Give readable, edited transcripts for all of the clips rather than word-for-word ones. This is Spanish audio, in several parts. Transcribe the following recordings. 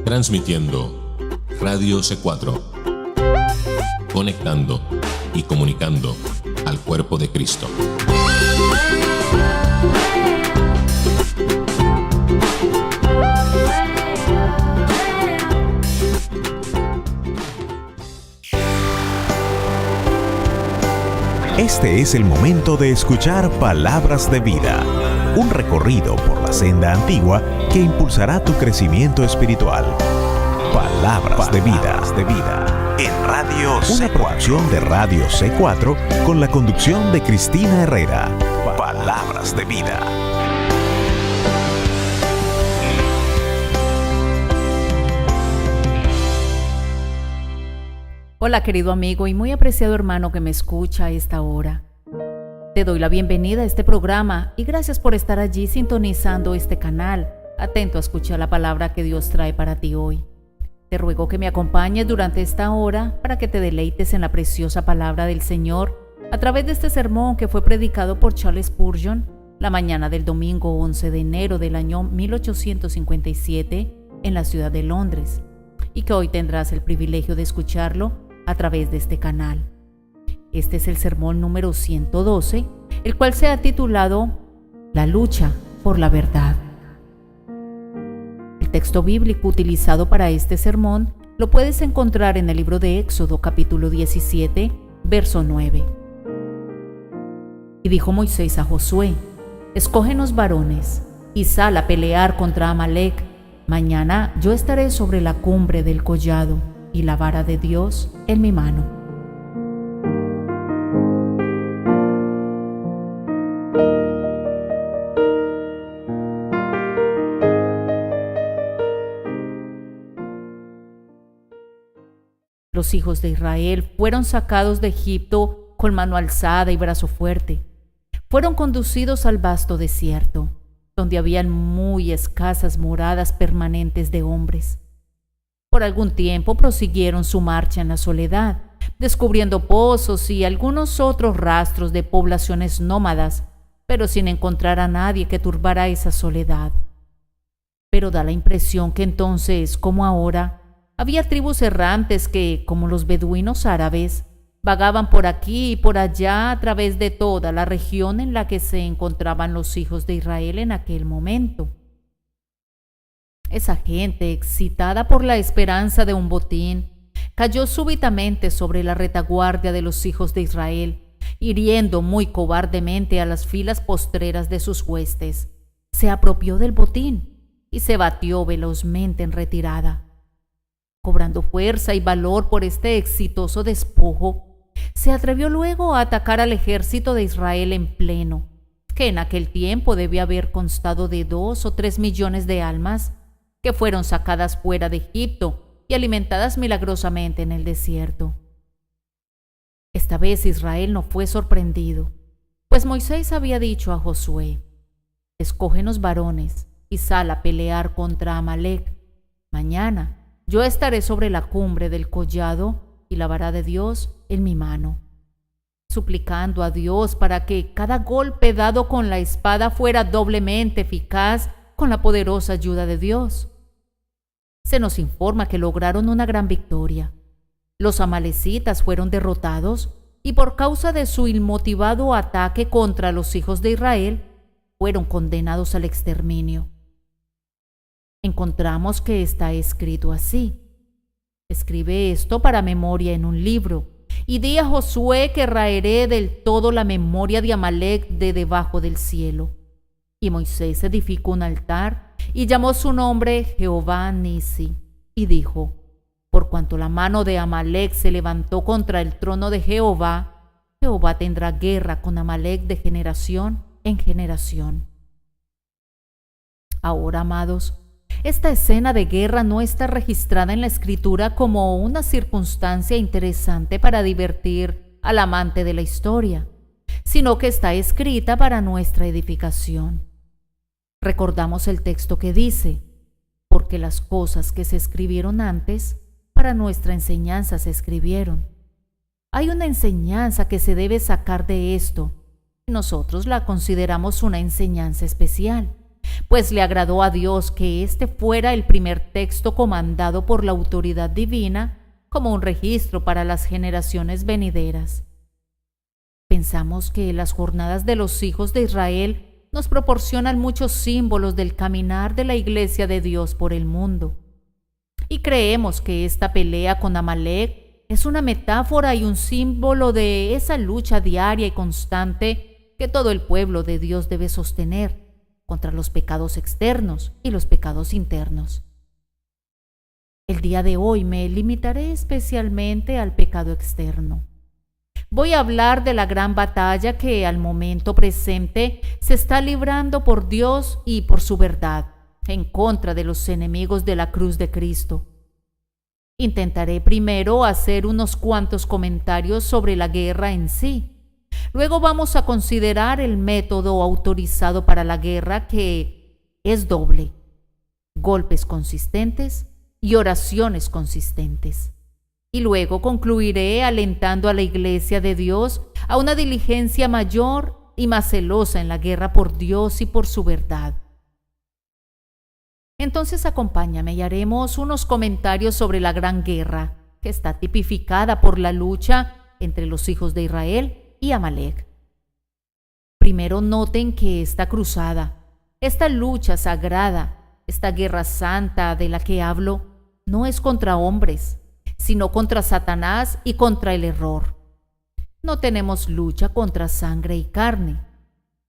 Transmitiendo Radio C4, conectando y comunicando al cuerpo de Cristo. Este es el momento de escuchar Palabras de Vida, un recorrido por la senda antigua que impulsará tu crecimiento espiritual. Palabras de Vida, en Radio C4. Una producción de Radio C4 con la conducción de Cristina Herrera. Palabras de Vida. Hola querido amigo y muy apreciado hermano que me escucha a esta hora. Te doy la bienvenida a este programa y gracias por estar allí sintonizando este canal, atento a escuchar la palabra que Dios trae para ti hoy. Te ruego que me acompañes durante esta hora para que te deleites en la preciosa palabra del Señor a través de este sermón que fue predicado por Charles Spurgeon la mañana del domingo 11 de enero del año 1857 en la ciudad de Londres, y que hoy tendrás el privilegio de escucharlo a través de este canal. Este es el sermón número 112, el cual se ha titulado La lucha por la verdad. El texto bíblico utilizado para este sermón lo puedes encontrar en el libro de Éxodo capítulo 17, verso 9. Y dijo Moisés a Josué: escógenos varones y sal a pelear contra Amalec. Mañana yo estaré sobre la cumbre del collado y la vara de Dios en mi mano. Los hijos de Israel fueron sacados de Egipto con mano alzada y brazo fuerte. Fueron conducidos al vasto desierto, donde habían muy escasas moradas permanentes de hombres. Por algún tiempo prosiguieron su marcha en la soledad, descubriendo pozos y algunos otros rastros de poblaciones nómadas, pero sin encontrar a nadie que turbara esa soledad. Pero da la impresión que entonces, como ahora, había tribus errantes que, como los beduinos árabes, vagaban por aquí y por allá a través de toda la región en la que se encontraban los hijos de Israel en aquel momento. Esa gente, excitada por la esperanza de un botín, cayó súbitamente sobre la retaguardia de los hijos de Israel, hiriendo muy cobardemente a las filas postreras de sus huestes. Se apropió del botín y se batió velozmente en retirada. Cobrando fuerza y valor por este exitoso despojo, se atrevió luego a atacar al ejército de Israel en pleno, que en aquel tiempo debía haber constado de 2 o 3 millones de almas, que fueron sacadas fuera de Egipto y alimentadas milagrosamente en el desierto. Esta vez Israel no fue sorprendido, pues Moisés había dicho a Josué: escógenos varones y sal a pelear contra Amalec. Mañana yo estaré sobre la cumbre del collado y la vara de Dios en mi mano, suplicando a Dios para que cada golpe dado con la espada fuera doblemente eficaz con la poderosa ayuda de Dios. Se nos informa que lograron una gran victoria. Los amalecitas fueron derrotados y por causa de su inmotivado ataque contra los hijos de Israel, fueron condenados al exterminio. Encontramos que está escrito así: escribe esto para memoria en un libro, y di a Josué que raeré del todo la memoria de Amalec de debajo del cielo. Y Moisés edificó un altar y llamó su nombre Jehová Nisi, y dijo: por cuanto la mano de Amalec se levantó contra el trono de Jehová, Jehová tendrá guerra con Amalec de generación en generación. Ahora, amados, esta escena de guerra no está registrada en la Escritura como una circunstancia interesante para divertir al amante de la historia, sino que está escrita para nuestra edificación. Recordamos el texto que dice: porque las cosas que se escribieron antes, para nuestra enseñanza se escribieron. Hay una enseñanza que se debe sacar de esto, y nosotros la consideramos una enseñanza especial, pues le agradó a Dios que este fuera el primer texto comandado por la autoridad divina como un registro para las generaciones venideras. Pensamos que las jornadas de los hijos de Israel nos proporcionan muchos símbolos del caminar de la Iglesia de Dios por el mundo. Y creemos que esta pelea con Amalek es una metáfora y un símbolo de esa lucha diaria y constante que todo el pueblo de Dios debe sostener contra los pecados externos y los pecados internos. El día de hoy me limitaré especialmente al pecado externo. Voy a hablar de la gran batalla que al momento presente se está librando por Dios y por su verdad en contra de los enemigos de la cruz de Cristo. Intentaré primero hacer unos cuantos comentarios sobre la guerra en sí. Luego vamos a considerar el método autorizado para la guerra, que es doble: golpes consistentes y oraciones consistentes. Y luego concluiré alentando a la Iglesia de Dios a una diligencia mayor y más celosa en la guerra por Dios y por su verdad. Entonces acompáñame y haremos unos comentarios sobre la gran guerra, que está tipificada por la lucha entre los hijos de Israel y Amalek. Primero noten que esta cruzada, esta lucha sagrada, esta guerra santa de la que hablo, no es contra hombres, sino contra Satanás y contra el error. No tenemos lucha contra sangre y carne.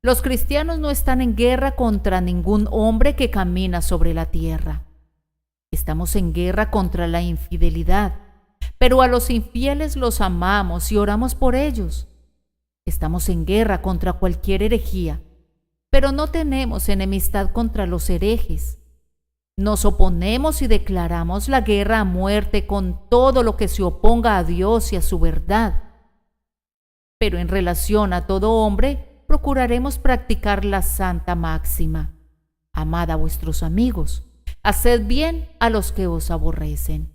Los cristianos no están en guerra contra ningún hombre que camina sobre la tierra. Estamos en guerra contra la infidelidad, pero a los infieles los amamos y oramos por ellos. Estamos en guerra contra cualquier herejía, pero no tenemos enemistad contra los herejes. Nos oponemos y declaramos la guerra a muerte con todo lo que se oponga a Dios y a su verdad. Pero en relación a todo hombre, procuraremos practicar la santa máxima: amad a vuestros amigos, haced bien a los que os aborrecen.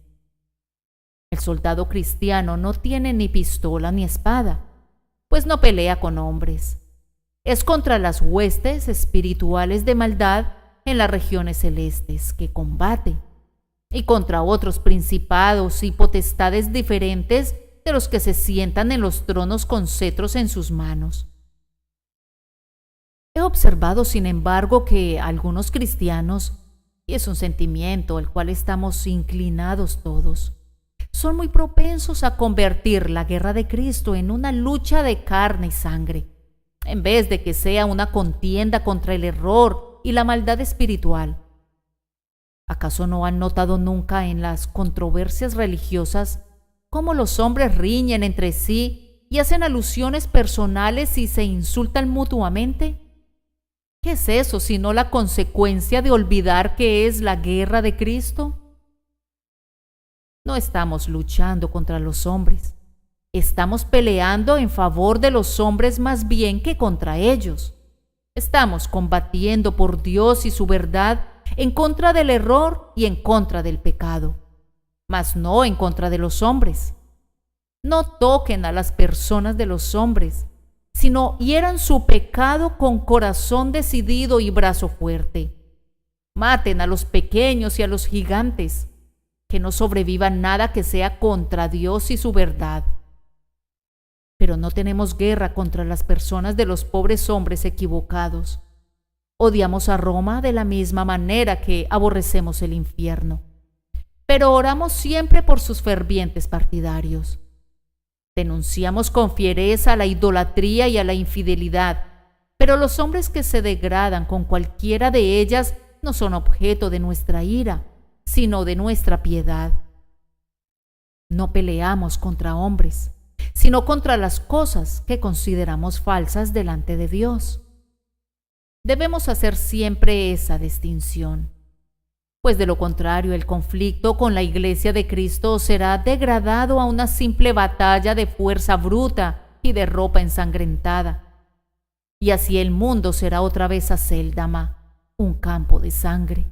El soldado cristiano no tiene ni pistola ni espada, pues no pelea con hombres. Es contra las huestes espirituales de maldad en las regiones celestes que combate, y contra otros principados y potestades diferentes de los que se sientan en los tronos con cetros en sus manos. He observado, sin embargo, que algunos cristianos, y es un sentimiento al cual estamos inclinados todos, son muy propensos a convertir la guerra de Cristo en una lucha de carne y sangre, en vez de que sea una contienda contra el error y la maldad espiritual. ¿Acaso no han notado nunca en las controversias religiosas cómo los hombres riñen entre sí y hacen alusiones personales y se insultan mutuamente? ¿Qué es eso sino la consecuencia de olvidar que es la guerra de Cristo? No estamos luchando contra los hombres. Estamos peleando en favor de los hombres más bien que contra ellos. Estamos combatiendo por Dios y su verdad en contra del error y en contra del pecado, mas no en contra de los hombres. No toquen a las personas de los hombres, sino hieran su pecado con corazón decidido y brazo fuerte. Maten a los pequeños y a los gigantes, que no sobreviva nada que sea contra Dios y su verdad. Pero no tenemos guerra contra las personas de los pobres hombres equivocados. Odiamos a Roma de la misma manera que aborrecemos el infierno, pero oramos siempre por sus fervientes partidarios. Denunciamos con fiereza a la idolatría y a la infidelidad, pero los hombres que se degradan con cualquiera de ellas no son objeto de nuestra ira, sino de nuestra piedad. No peleamos contra hombres, sino contra las cosas que consideramos falsas delante de Dios. Debemos hacer siempre esa distinción, pues de lo contrario el conflicto con la Iglesia de Cristo será degradado a una simple batalla de fuerza bruta y de ropa ensangrentada, y así el mundo será otra vez Acéldama, un campo de sangre.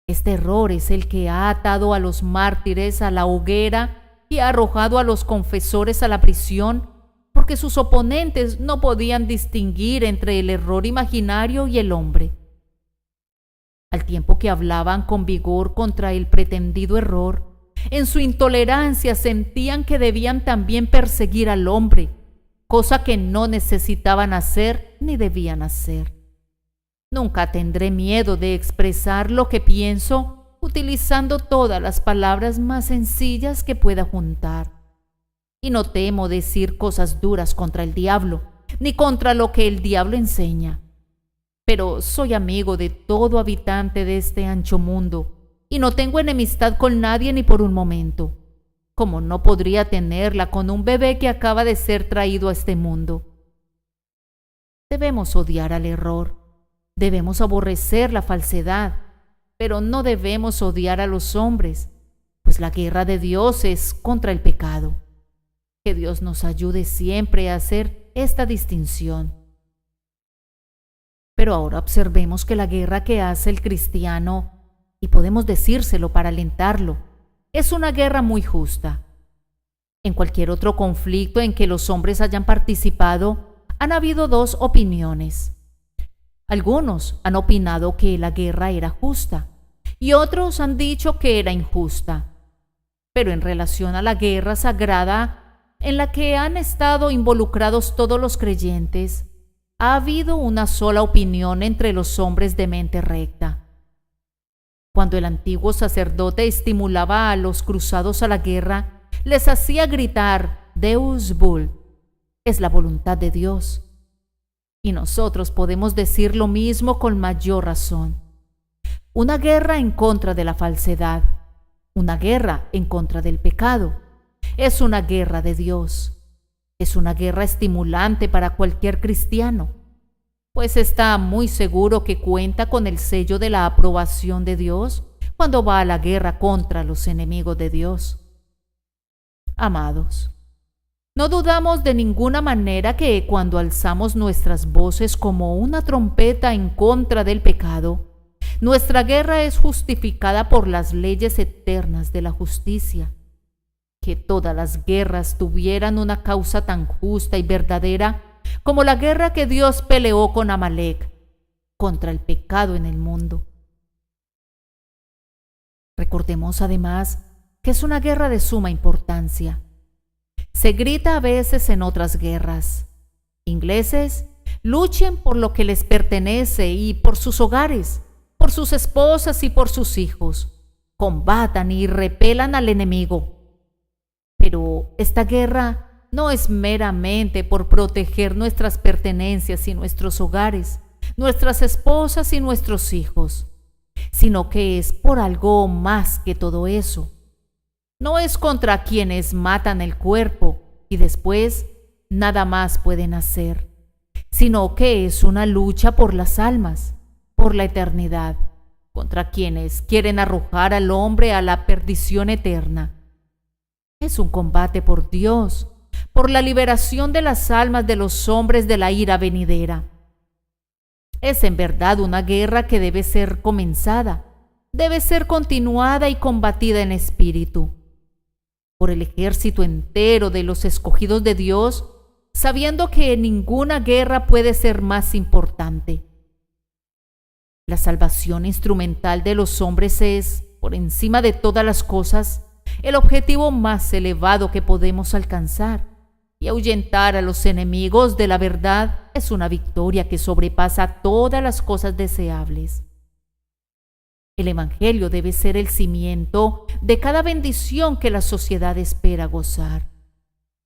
Este error es el que ha atado a los mártires a la hoguera y ha arrojado a los confesores a la prisión, porque sus oponentes no podían distinguir entre el error imaginario y el hombre, al tiempo que hablaban con vigor contra el pretendido error, en su intolerancia sentían que debían también perseguir al hombre, cosa que no necesitaban hacer ni debían hacer. Nunca tendré miedo de expresar lo que pienso utilizando todas las palabras más sencillas que pueda juntar. Y no temo decir cosas duras contra el diablo, ni contra lo que el diablo enseña. Pero soy amigo de todo habitante de este ancho mundo, y no tengo enemistad con nadie ni por un momento, como no podría tenerla con un bebé que acaba de ser traído a este mundo. Debemos odiar al error, debemos aborrecer la falsedad, pero no debemos odiar a los hombres, pues la guerra de Dios es contra el pecado. Que Dios nos ayude siempre a hacer esta distinción. Pero ahora observemos que la guerra que hace el cristiano, y podemos decírselo para alentarlo, es una guerra muy justa. En cualquier otro conflicto en que los hombres hayan participado, han habido dos opiniones. Algunos han opinado que la guerra era justa y otros han dicho que era injusta. Pero en relación a la guerra sagrada en la que han estado involucrados todos los creyentes, ha habido una sola opinión entre los hombres de mente recta. Cuando el antiguo sacerdote estimulaba a los cruzados a la guerra, les hacía gritar Deus vult, es la voluntad de Dios. Y nosotros podemos decir lo mismo con mayor razón. Una guerra en contra de la falsedad, una guerra en contra del pecado, es una guerra de Dios. Es una guerra estimulante para cualquier cristiano, pues está muy seguro que cuenta con el sello de la aprobación de Dios cuando va a la guerra contra los enemigos de Dios. Amados, no dudamos de ninguna manera que cuando alzamos nuestras voces como una trompeta en contra del pecado, nuestra guerra es justificada por las leyes eternas de la justicia. Que todas las guerras tuvieran una causa tan justa y verdadera como la guerra que Dios peleó con Amalek contra el pecado en el mundo. Recordemos además que es una guerra de suma importancia. Se grita a veces en otras guerras: ingleses, luchen por lo que les pertenece y por sus hogares, por sus esposas y por sus hijos. Combatan y repelan al enemigo. Pero esta guerra no es meramente por proteger nuestras pertenencias y nuestros hogares, nuestras esposas y nuestros hijos, sino que es por algo más que todo eso. No es contra quienes matan el cuerpo y después nada más pueden hacer, sino que es una lucha por las almas, por la eternidad, contra quienes quieren arrojar al hombre a la perdición eterna. Es un combate por Dios, por la liberación de las almas de los hombres de la ira venidera. Es en verdad una guerra que debe ser comenzada, debe ser continuada y combatida en espíritu, por el ejército entero de los escogidos de Dios, sabiendo que ninguna guerra puede ser más importante. La salvación instrumental de los hombres es, por encima de todas las cosas, el objetivo más elevado que podemos alcanzar, y ahuyentar a los enemigos de la verdad es una victoria que sobrepasa todas las cosas deseables. El Evangelio debe ser el cimiento de cada bendición que la sociedad espera gozar.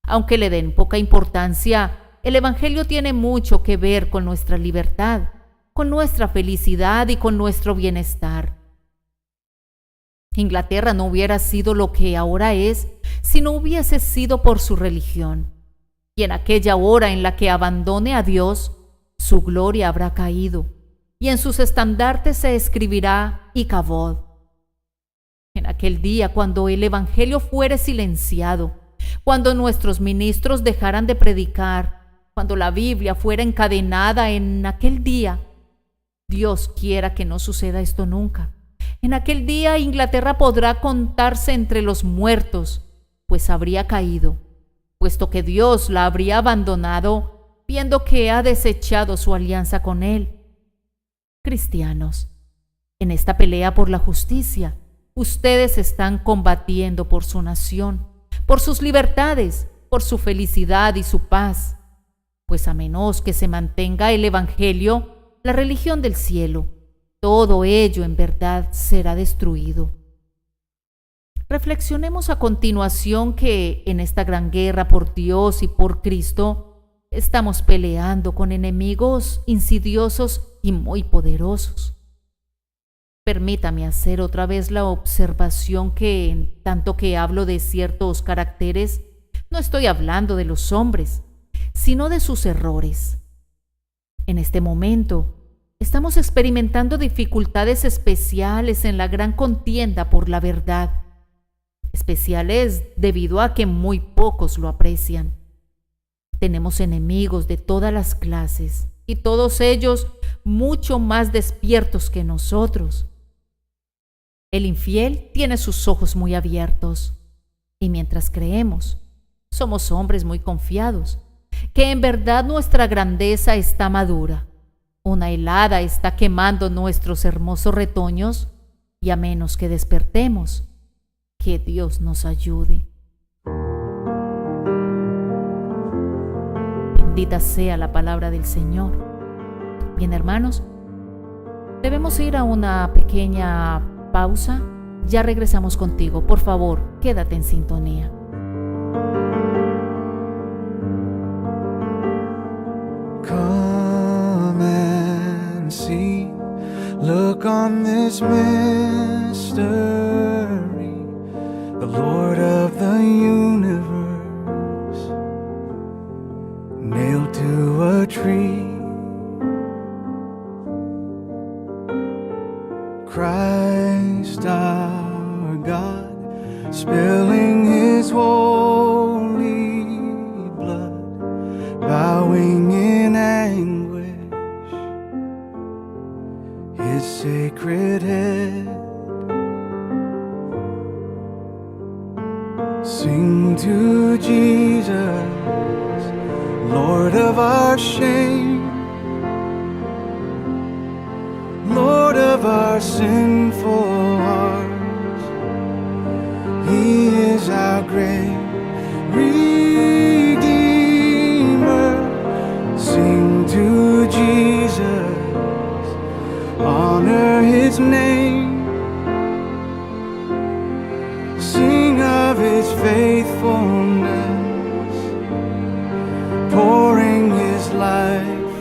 Aunque le den poca importancia, el Evangelio tiene mucho que ver con nuestra libertad, con nuestra felicidad y con nuestro bienestar. Inglaterra no hubiera sido lo que ahora es si no hubiese sido por su religión. Y en aquella hora en la que abandone a Dios, su gloria habrá caído, y en sus estandartes se escribirá Icabod. En aquel día, cuando el Evangelio fuere silenciado, cuando nuestros ministros dejaran de predicar, cuando la Biblia fuera encadenada, en aquel día, Dios quiera que no suceda esto nunca. En aquel día Inglaterra podrá contarse entre los muertos, pues habría caído, puesto que Dios la habría abandonado, viendo que ha desechado su alianza con él. Cristianos, En esta pelea por la justicia, ustedes están combatiendo por su nación, por sus libertades, por su felicidad y su paz, pues a menos que se mantenga el Evangelio, la religión del cielo, todo ello en verdad será destruido. Reflexionemos a continuación que en esta gran guerra por Dios y por Cristo estamos peleando con enemigos insidiosos y muy poderosos. Permítame hacer otra vez la observación que, en tanto que hablo de ciertos caracteres, no estoy hablando de los hombres, sino de sus errores. En este momento, estamos experimentando dificultades especiales en la gran contienda por la verdad. Especiales debido a que muy pocos lo aprecian. Tenemos enemigos de todas las clases y todos ellos mucho más despiertos que nosotros. El infiel tiene sus ojos muy abiertos y mientras creemos, somos hombres muy confiados, que en verdad nuestra grandeza está madura, una helada está quemando nuestros hermosos retoños y a menos que despertemos, que Dios nos ayude. Bendita sea la palabra del Señor. Bien, hermanos, debemos ir a una pequeña pausa. Ya regresamos contigo. Por favor, quédate en sintonía. Come and see, look on this mystery, the Lord of the universe, nailed to a tree. Christ our God, spilling His holy blood, bowing in anguish, His sacred head. Sing to Jesus, Lord of our shame, Lord of our sinful hearts. He is our great Redeemer. Sing to Jesus, honor His name, sing of His faithfulness, pouring His life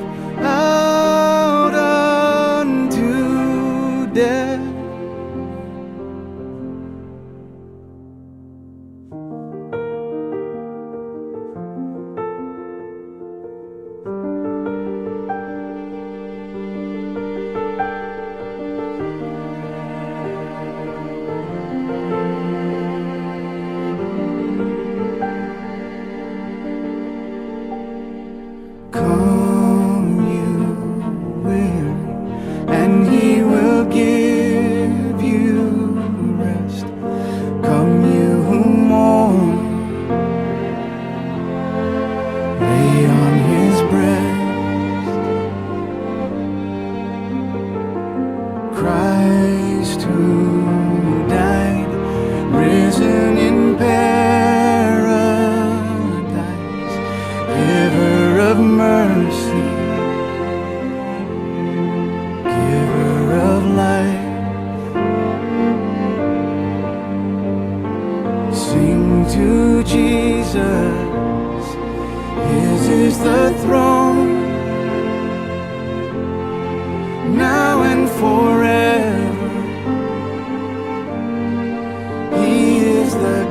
out unto death. Come you weary, and He will give you rest. Come you who mourn, lay on His breast. Christ who died, risen in paradise, giver of mercy, giver of life. Sing to Jesus, His is the throne, now and forever. He is the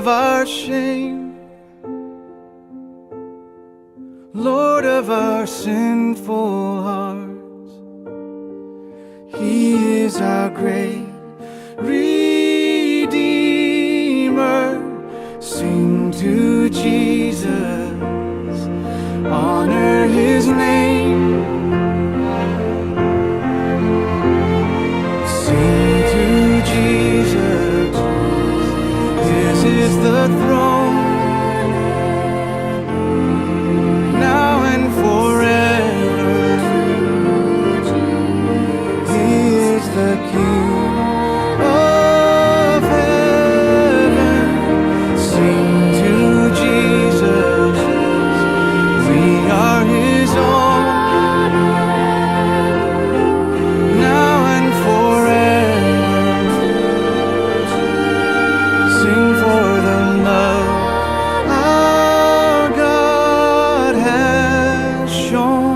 of our shame, Lord of our sinful hearts. He is our great Redeemer. Sing to Jesus, honor His name. Sing to Jesus, His is the throne, now and forever. He is the King of heaven. Sing to Jesus, we are His own, now and forever. Sing for the love our God has shown.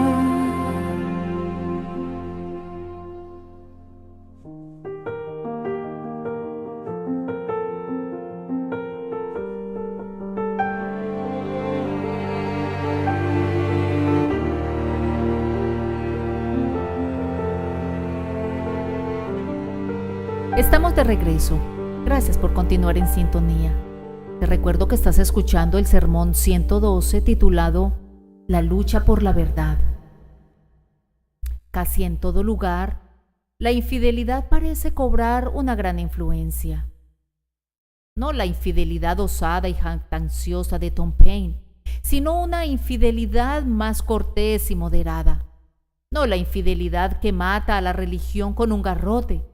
Estamos de regreso. Gracias por continuar en sintonía. Te recuerdo que estás escuchando el sermón 112 titulado La lucha por la verdad. Casi en todo lugar, la infidelidad parece cobrar una gran influencia. No la infidelidad osada y jactanciosa de Tom Paine, sino una infidelidad más cortés y moderada. No la infidelidad que mata a la religión con un garrote,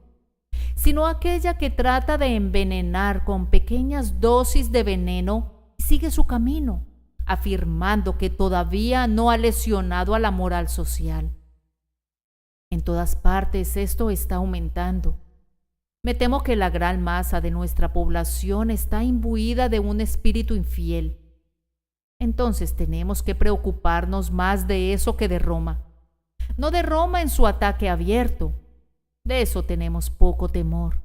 sino aquella que trata de envenenar con pequeñas dosis de veneno y sigue su camino, afirmando que todavía no ha lesionado a la moral social. En todas partes esto está aumentando. Me temo que la gran masa de nuestra población está imbuida de un espíritu infiel. Entonces tenemos que preocuparnos más de eso que de Roma. No de Roma en su ataque abierto. De eso tenemos poco temor.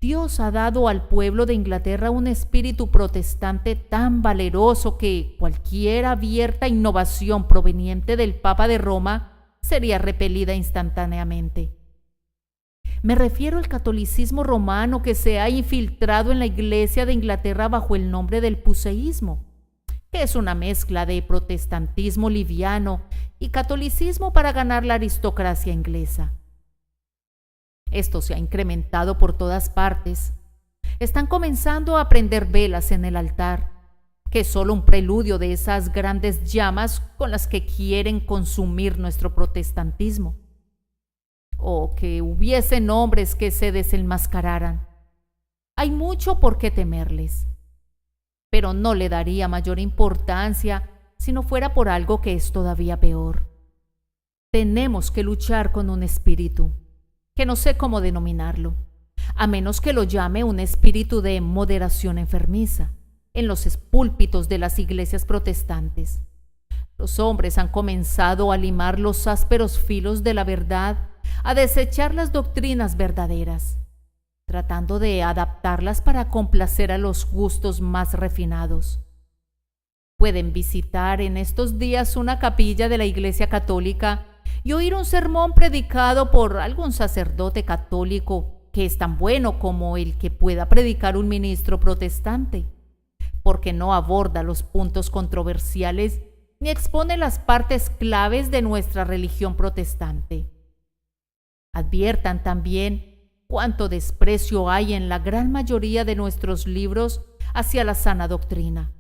Dios ha dado al pueblo de Inglaterra un espíritu protestante tan valeroso que cualquier abierta innovación proveniente del Papa de Roma sería repelida instantáneamente. Me refiero al catolicismo romano que se ha infiltrado en la Iglesia de Inglaterra bajo el nombre del puseísmo, que es una mezcla de protestantismo liviano y catolicismo para ganar la aristocracia inglesa. Esto se ha incrementado por todas partes. Están comenzando a prender velas en el altar, que es solo un preludio de esas grandes llamas con las que quieren consumir nuestro protestantismo. Oh, que hubiesen hombres que se desenmascararan. Hay mucho por qué temerles, pero no le daría mayor importancia si no fuera por algo que es todavía peor. Tenemos que luchar con un espíritu, que no sé cómo denominarlo, a menos que lo llame un espíritu de moderación enfermiza, en los púlpitos de las iglesias protestantes. Los hombres han comenzado a limar los ásperos filos de la verdad, a desechar las doctrinas verdaderas, tratando de adaptarlas para complacer a los gustos más refinados. Pueden visitar en estos días una capilla de la Iglesia Católica y oír un sermón predicado por algún sacerdote católico que es tan bueno como el que pueda predicar un ministro protestante, porque no aborda los puntos controversiales ni expone las partes claves de nuestra religión protestante. Adviertan también cuánto desprecio hay en la gran mayoría de nuestros libros hacia la sana doctrina.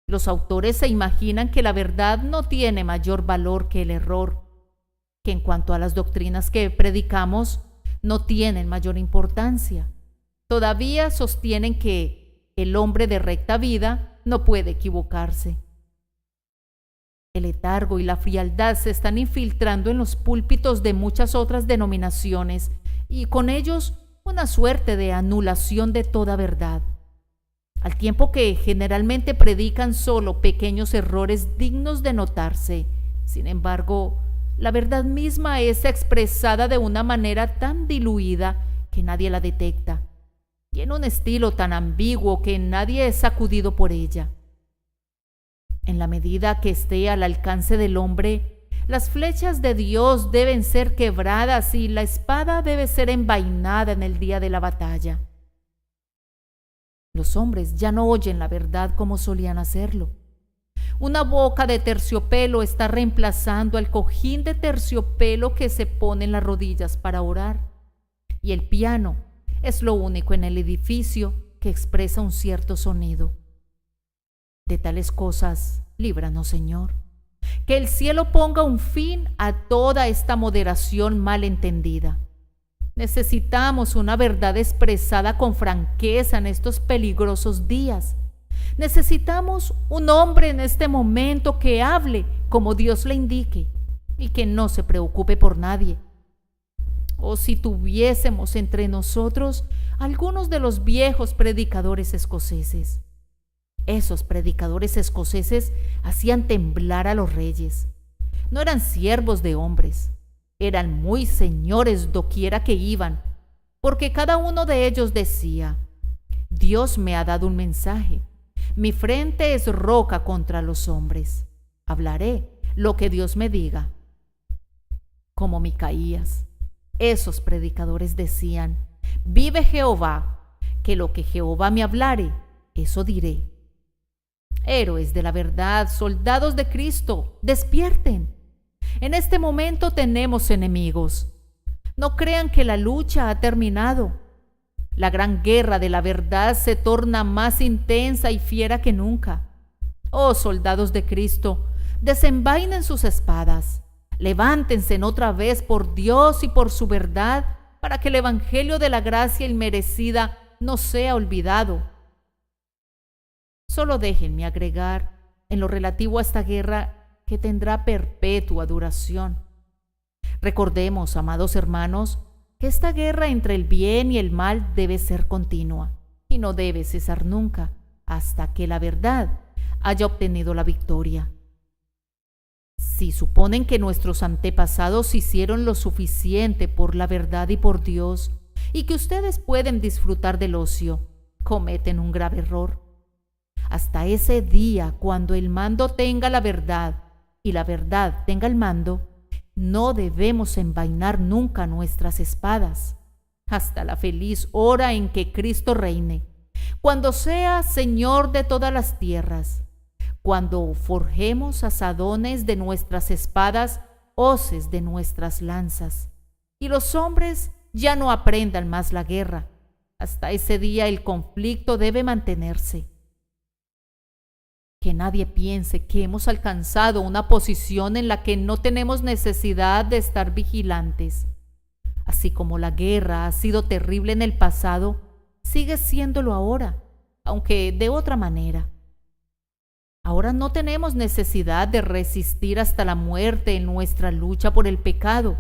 Los autores se imaginan que la verdad no tiene mayor valor que el error, que en cuanto a las doctrinas que predicamos no tienen mayor importancia. Todavía sostienen que el hombre de recta vida no puede equivocarse. El letargo y la frialdad se están infiltrando en los púlpitos de muchas otras denominaciones y con ellos una suerte de anulación de toda verdad. Al tiempo que generalmente predican solo pequeños errores dignos de notarse, sin embargo, la verdad misma es expresada de una manera tan diluida que nadie la detecta, y en un estilo tan ambiguo que nadie es sacudido por ella. En la medida que esté al alcance del hombre, las flechas de Dios deben ser quebradas y la espada debe ser envainada en el día de la batalla. Los hombres ya no oyen la verdad como solían hacerlo. Una boca de terciopelo está reemplazando al cojín de terciopelo que se pone en las rodillas para orar. Y el piano es lo único en el edificio que expresa un cierto sonido. De tales cosas, líbranos, Señor. Que el cielo ponga un fin a toda esta moderación mal entendida. Necesitamos una verdad expresada con franqueza en estos peligrosos días. Necesitamos un hombre en este momento que hable como Dios le indique y que no se preocupe por nadie. O si tuviésemos entre nosotros algunos de los viejos predicadores escoceses. Esos predicadores escoceses hacían temblar a los reyes. No eran siervos de hombres, eran muy señores doquiera que iban, porque cada uno de ellos decía: Dios me ha dado un mensaje, mi frente es roca contra los hombres, hablaré lo que Dios me diga. Como Micaías, esos predicadores decían: vive Jehová, que lo que Jehová me hablare, eso diré. Héroes de la verdad, soldados de Cristo, despierten. En este momento tenemos enemigos. No crean que la lucha ha terminado. La gran guerra de la verdad se torna más intensa y fiera que nunca. Oh, soldados de Cristo, desenvainen sus espadas. Levántense otra vez por Dios y por su verdad, para que el evangelio de la gracia inmerecida no sea olvidado. Solo déjenme agregar, en lo relativo a esta guerra, que tendrá perpetua duración. Recordemos, amados hermanos, que esta guerra entre el bien y el mal debe ser continua y no debe cesar nunca hasta que la verdad haya obtenido la victoria. Si suponen que nuestros antepasados hicieron lo suficiente por la verdad y por Dios y que ustedes pueden disfrutar del ocio, cometen un grave error. Hasta ese día, cuando el mando tenga la verdad y la verdad tenga el mando, no debemos envainar nunca nuestras espadas, hasta la feliz hora en que Cristo reine, cuando sea Señor de todas las tierras, cuando forjemos asadones de nuestras espadas, hoces de nuestras lanzas, y los hombres ya no aprendan más la guerra. Hasta ese día el conflicto debe mantenerse. Que nadie piense que hemos alcanzado una posición en la que no tenemos necesidad de estar vigilantes. Así como la guerra ha sido terrible en el pasado, sigue siéndolo ahora, aunque de otra manera. Ahora no tenemos necesidad de resistir hasta la muerte en nuestra lucha por el pecado,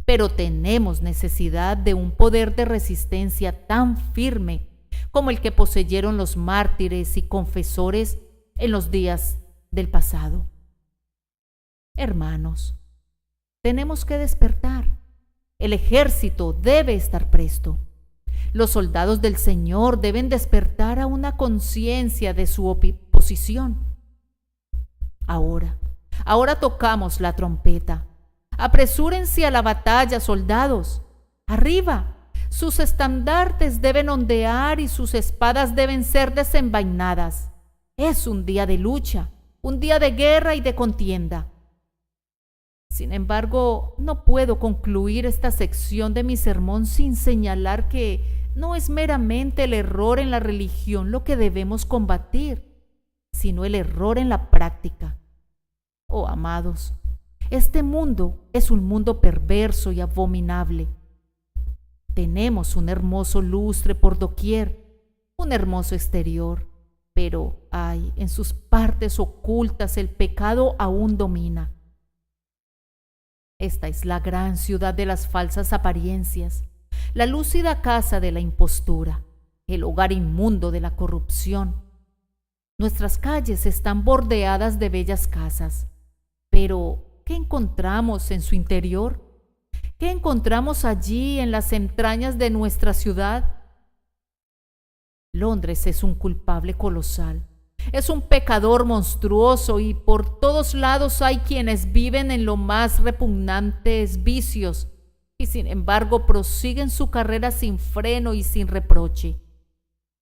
pero tenemos necesidad de un poder de resistencia tan firme como el que poseyeron los mártires y confesores en los días del pasado. Hermanos, tenemos que despertar. El ejército debe estar presto. Los soldados del Señor deben despertar a una conciencia de su posición. Ahora tocamos la trompeta. Apresúrense a la batalla, soldados. Arriba, sus estandartes deben ondear y sus espadas deben ser desenvainadas. Es un día de lucha, un día de guerra y de contienda. Sin embargo, no puedo concluir esta sección de mi sermón sin señalar que no es meramente el error en la religión lo que debemos combatir, sino el error en la práctica. Oh, amados, este mundo es un mundo perverso y abominable. Tenemos un hermoso lustre por doquier, un hermoso exterior, pero en sus partes ocultas el pecado aún domina. Esta es la gran ciudad de las falsas apariencias, la lúcida casa de la impostura, el hogar inmundo de la corrupción. Nuestras calles están bordeadas de bellas casas, pero ¿qué encontramos en su interior? ¿Qué encontramos allí en las entrañas de nuestra ciudad? Londres es un culpable colosal. Es un pecador monstruoso y por todos lados hay quienes viven en lo más repugnantes vicios y sin embargo prosiguen su carrera sin freno y sin reproche.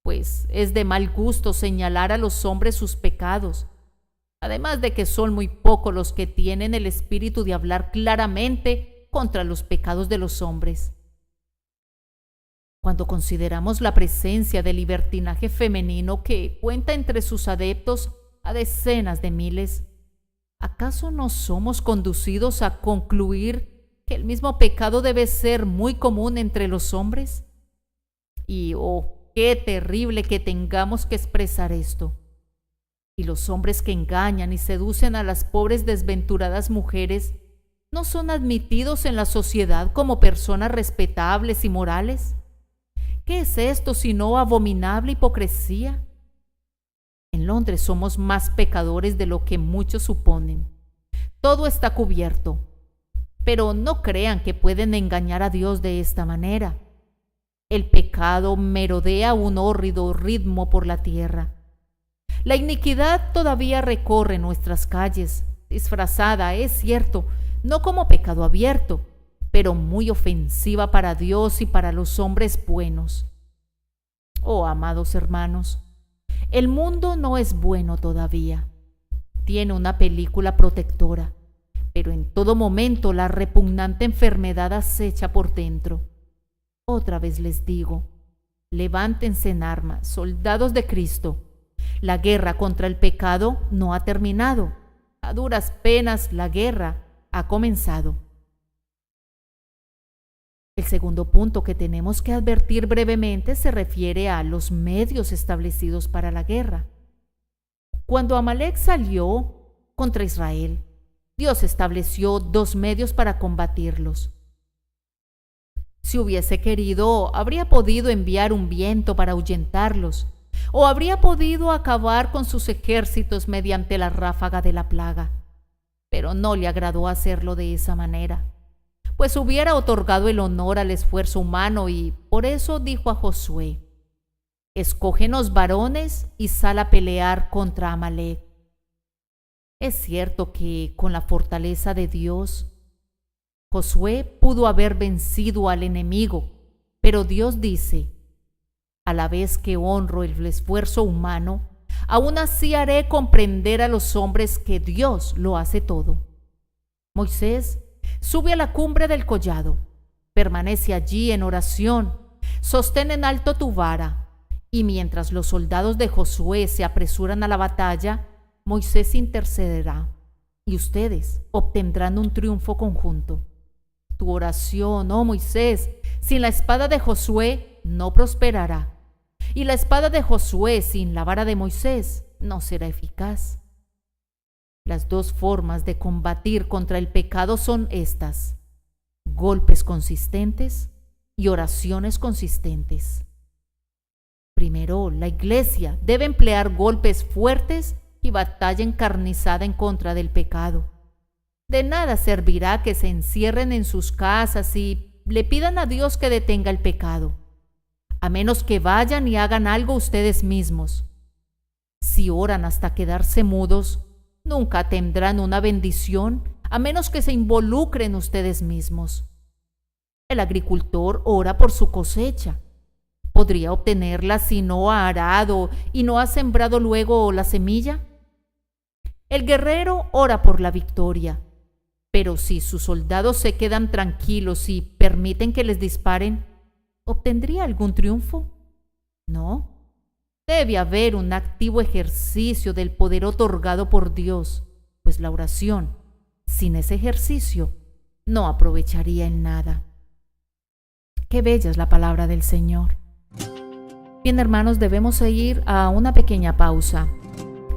Pues es de mal gusto señalar a los hombres sus pecados, además de que son muy pocos los que tienen el espíritu de hablar claramente contra los pecados de los hombres. Cuando consideramos la presencia del libertinaje femenino que cuenta entre sus adeptos a decenas de miles, ¿acaso no somos conducidos a concluir que el mismo pecado debe ser muy común entre los hombres? Y qué terrible que tengamos que expresar esto. Y los hombres que engañan y seducen a las pobres desventuradas mujeres no son admitidos en la sociedad como personas respetables y morales. ¿Qué es esto sino abominable hipocresía? En Londres somos más pecadores de lo que muchos suponen. Todo está cubierto, pero no crean que pueden engañar a Dios de esta manera. El pecado merodea un hórrido ritmo por la tierra. La iniquidad todavía recorre nuestras calles, disfrazada, es cierto, no como pecado abierto, pero muy ofensiva para Dios y para los hombres buenos. Oh, amados hermanos, el mundo no es bueno todavía. Tiene una película protectora, pero en todo momento la repugnante enfermedad acecha por dentro. Otra vez les digo, levántense en armas, soldados de Cristo. La guerra contra el pecado no ha terminado. A duras penas la guerra ha comenzado. El segundo punto que tenemos que advertir brevemente se refiere a los medios establecidos para la guerra. Cuando Amalek salió contra Israel, Dios estableció 2 medios para combatirlos. Si hubiese querido, habría podido enviar un viento para ahuyentarlos, o habría podido acabar con sus ejércitos mediante la ráfaga de la plaga. Pero no le agradó hacerlo de esa manera, pues hubiera otorgado el honor al esfuerzo humano y por eso dijo a Josué: escógenos varones y sal a pelear contra Amalek. Es cierto que con la fortaleza de Dios, Josué pudo haber vencido al enemigo, pero Dios dice: a la vez que honro el esfuerzo humano, aún así haré comprender a los hombres que Dios lo hace todo. Moisés sube a la cumbre del collado, permanece allí en oración, sostén en alto tu vara, y mientras los soldados de Josué se apresuran a la batalla, Moisés intercederá, y ustedes obtendrán un triunfo conjunto. Tu oración, oh Moisés, sin la espada de Josué no prosperará, y la espada de Josué sin la vara de Moisés no será eficaz. Las 2 formas de combatir contra el pecado son estas: golpes consistentes y oraciones consistentes. Primero, la Iglesia debe emplear golpes fuertes y batalla encarnizada en contra del pecado. De nada servirá que se encierren en sus casas y le pidan a Dios que detenga el pecado, a menos que vayan y hagan algo ustedes mismos. Si oran hasta quedarse mudos, nunca tendrán una bendición a menos que se involucren ustedes mismos. El agricultor ora por su cosecha. ¿Podría obtenerla si no ha arado y no ha sembrado luego la semilla? El guerrero ora por la victoria, pero si sus soldados se quedan tranquilos y permiten que les disparen, ¿obtendría algún triunfo? No. Debe haber un activo ejercicio del poder otorgado por Dios, pues la oración, sin ese ejercicio, no aprovecharía en nada. Qué bella es la palabra del Señor. Bien, hermanos, debemos ir a una pequeña pausa.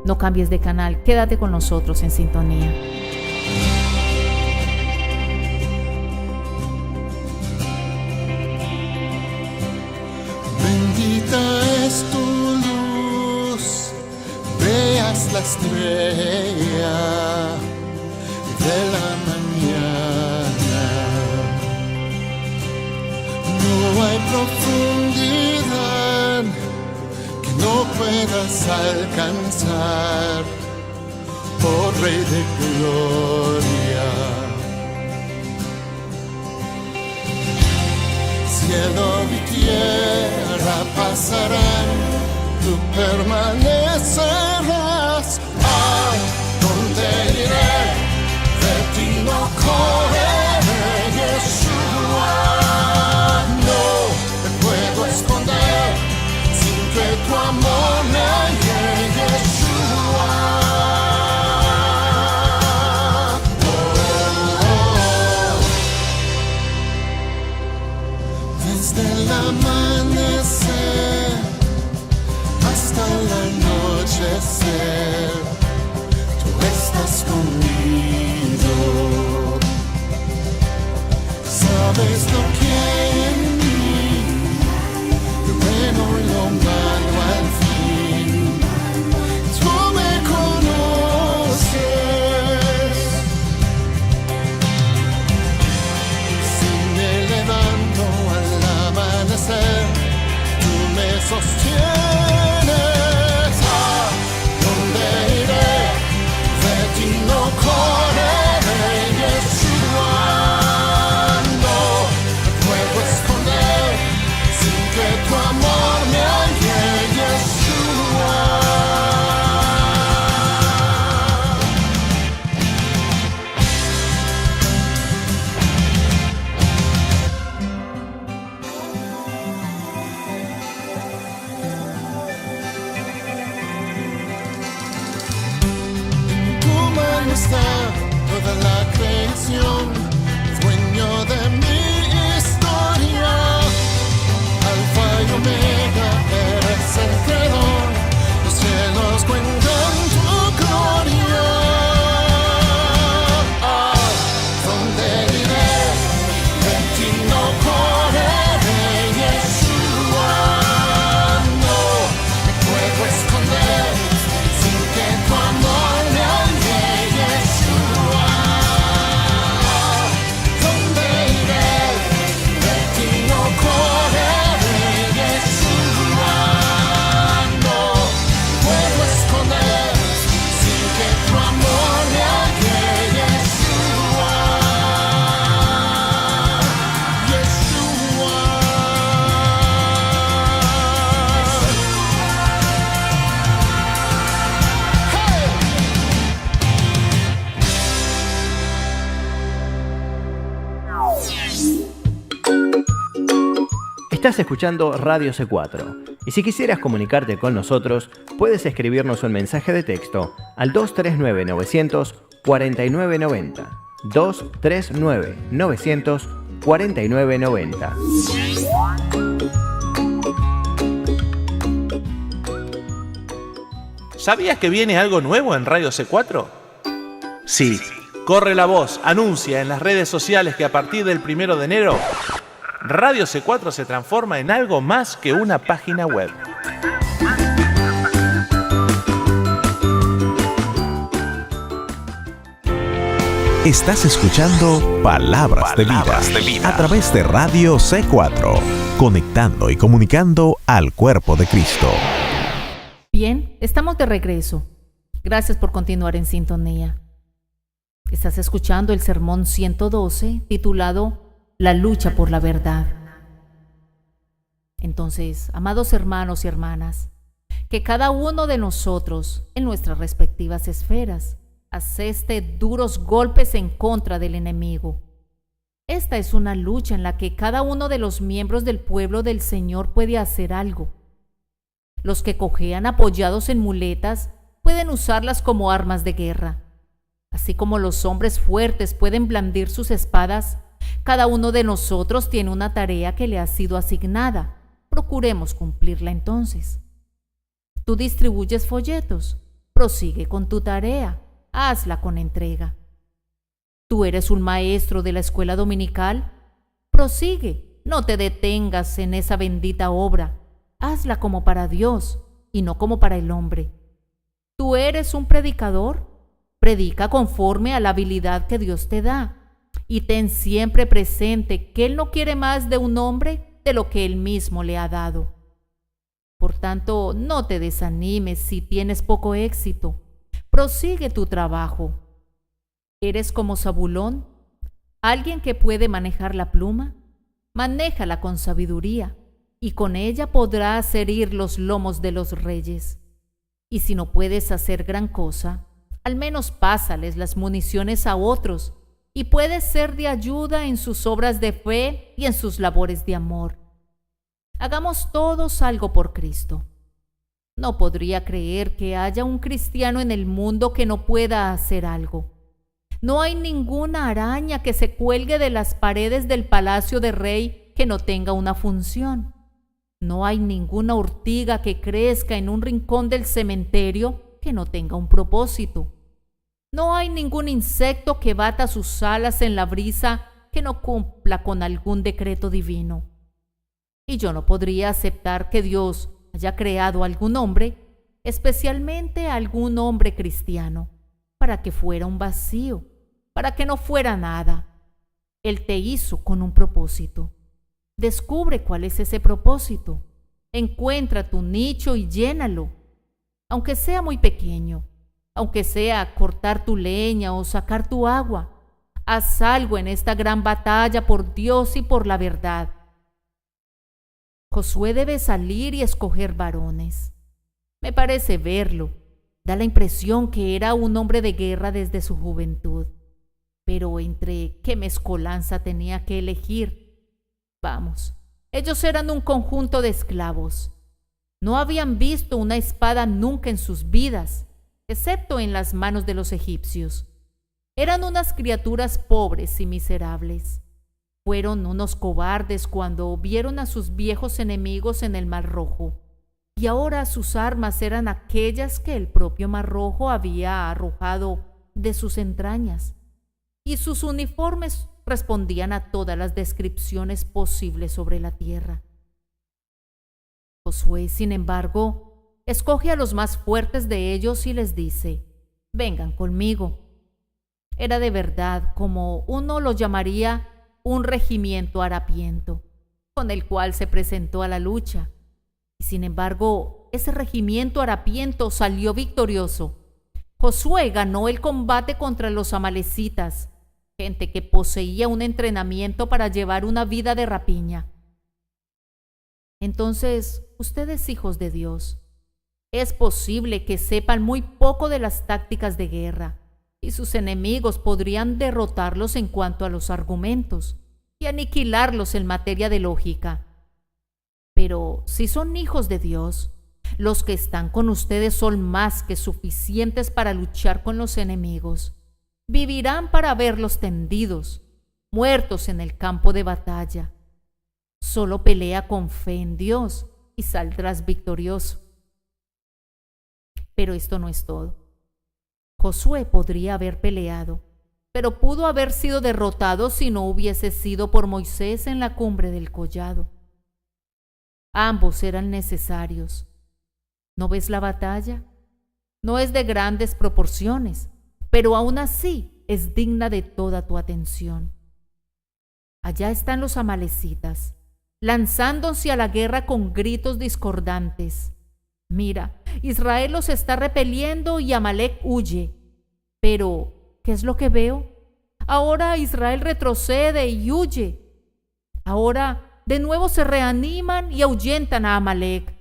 No cambies de canal, quédate con nosotros en sintonía. Bendita es tu luz, veas la estrella de la mañana. No hay profundidad puedas alcanzar, oh Rey de gloria. Cielo y tierra pasarán, tú permanecerás. ¿A dónde iré? De ti no correré, Yeshua. No me puedo esconder sin que tu amor me llegue, Yeshua. Desde el amanecer hasta el anochecer, tú estás conmigo. Sabes lo que hay en mí, lo bueno y lo malo al fin. Tú me conoces. Si me levanto al amanecer, tú me sostienes. ¿A dónde iré? De ti no correré, Yeshua. No me puedo esconder sin que tu amor me halle, Yeshua. En tu mano está toda la creación, dueño de mi historia. Alfa y Omega, eres el creador, los cielos cuentan tu gloria. ¿A dónde iré? De ti no correré, Yeshua. No me puedo esconder sin que tu amor me halle, Yeshua. ¿Dónde iré? De ti no correré, Yeshua. No puedo esconder sin que tu amor me halle, Yeshua. Yeshua. Hey! Estás escuchando Radio C4 y si quisieras comunicarte con nosotros, puedes escribirnos un mensaje de texto al 239-900 4990. 239-900 4990. ¿Sabías que viene algo nuevo en Radio C4? Sí, corre la voz, anuncia en las redes sociales que a partir del 1 de enero, Radio C4 se transforma en algo más que una página web. Estás escuchando Palabras de Vida a través de Radio C4, conectando y comunicando al cuerpo de Cristo. Bien, estamos de regreso. Gracias por continuar en sintonía. Estás escuchando el sermón 112 titulado La lucha por la verdad. Entonces, amados hermanos y hermanas, que cada uno de nosotros, en nuestras respectivas esferas, aseste duros golpes en contra del enemigo. Esta es una lucha en la que cada uno de los miembros del pueblo del Señor puede hacer algo. Los que cojean apoyados en muletas pueden usarlas como armas de guerra. Así como los hombres fuertes pueden blandir sus espadas, cada uno de nosotros tiene una tarea que le ha sido asignada. Procuremos cumplirla entonces. Tú distribuyes folletos, prosigue con tu tarea, hazla con entrega. Tú eres un maestro de la escuela dominical, prosigue, no te detengas en esa bendita obra, hazla como para Dios y no como para el hombre. Tú eres un predicador, predica conforme a la habilidad que Dios te da y ten siempre presente que Él no quiere más de un hombre de lo que Él mismo le ha dado. Por tanto, no te desanimes si tienes poco éxito. Prosigue tu trabajo. ¿Eres como Zabulón? ¿Alguien que puede manejar la pluma? Manéjala con sabiduría, y con ella podrás herir los lomos de los reyes. Y si no puedes hacer gran cosa, al menos pásales las municiones a otros, y puedes ser de ayuda en sus obras de fe y en sus labores de amor. Hagamos todos algo por Cristo. No podría creer que haya un cristiano en el mundo que no pueda hacer algo. No hay ninguna araña que se cuelgue de las paredes del palacio de rey que no tenga una función. No hay ninguna ortiga que crezca en un rincón del cementerio que no tenga un propósito. No hay ningún insecto que bata sus alas en la brisa que no cumpla con algún decreto divino. Y yo no podría aceptar que Dios haya creado algún hombre, especialmente algún hombre cristiano, para que fuera un vacío, para que no fuera nada. Él te hizo con un propósito. Descubre cuál es ese propósito. Encuentra tu nicho y llénalo, aunque sea muy pequeño, aunque sea cortar tu leña o sacar tu agua. Haz algo en esta gran batalla por Dios y por la verdad. Josué debe salir y escoger varones. Me parece verlo. Da la impresión que era un hombre de guerra desde su juventud. Pero ¿entre qué mezcolanza tenía que elegir? Vamos, ellos eran un conjunto de esclavos. No habían visto una espada nunca en sus vidas, excepto en las manos de los egipcios. Eran unas criaturas pobres y miserables. Fueron unos cobardes cuando vieron a sus viejos enemigos en el Mar Rojo, y ahora sus armas eran aquellas que el propio Mar Rojo había arrojado de sus entrañas, y sus uniformes respondían a todas las descripciones posibles sobre la tierra. Josué, sin embargo, escoge a los más fuertes de ellos y les dice: vengan conmigo. Era de verdad, como uno lo llamaría, un regimiento harapiento, con el cual se presentó a la lucha. Y sin embargo, ese regimiento harapiento salió victorioso. Josué ganó el combate contra los amalecitas, gente que poseía un entrenamiento para llevar una vida de rapiña. Entonces, ustedes, hijos de Dios, es posible que sepan muy poco de las tácticas de guerra, y sus enemigos podrían derrotarlos en cuanto a los argumentos y aniquilarlos en materia de lógica. Pero si son hijos de Dios, los que están con ustedes son más que suficientes para luchar con los enemigos. Vivirán para verlos tendidos, muertos en el campo de batalla. Solo pelea con fe en Dios y saldrás victorioso. Pero esto no es todo. Josué podría haber peleado, pero pudo haber sido derrotado si no hubiese sido por Moisés en la cumbre del collado. Ambos eran necesarios. ¿No ves la batalla? No es de grandes proporciones, pero aún así es digna de toda tu atención. Allá están los amalecitas, lanzándose a la guerra con gritos discordantes. Mira, Israel los está repeliendo y Amalec huye. Pero, ¿qué es lo que veo? Ahora Israel retrocede y huye. Ahora de nuevo se reaniman y ahuyentan a Amalec.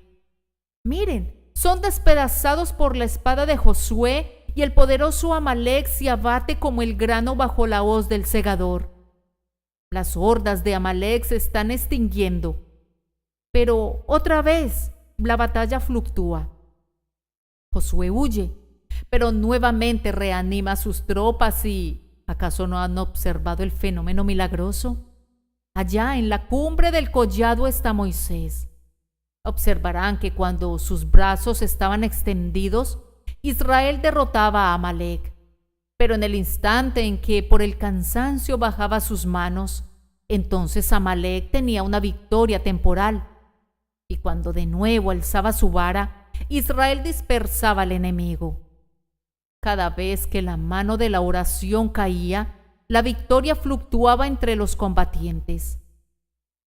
Miren, son despedazados por la espada de Josué y el poderoso Amalec se abate como el grano bajo la hoz del segador. Las hordas de Amalec se están extinguiendo. Pero otra vez la batalla fluctúa. Josué huye, pero nuevamente reanima a sus tropas y ¿acaso no han observado el fenómeno milagroso? Allá en la cumbre del collado está Moisés. Observarán que cuando sus brazos estaban extendidos, Israel derrotaba a Amalec. Pero en el instante en que por el cansancio bajaba sus manos, entonces Amalec tenía una victoria temporal. Y cuando de nuevo alzaba su vara, Israel dispersaba al enemigo. Cada vez que la mano de la oración caía, la victoria fluctuaba entre los combatientes.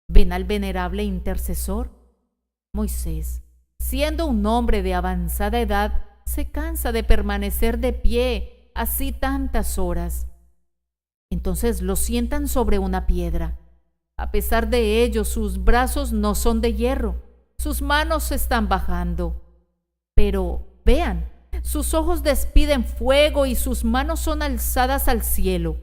¿Ven al venerable intercesor? Moisés, siendo un hombre de avanzada edad, se cansa de permanecer de pie así tantas horas. Entonces lo sientan sobre una piedra. A pesar de ello, sus brazos no son de hierro, sus manos se están bajando. Pero vean, sus ojos despiden fuego y sus manos son alzadas al cielo.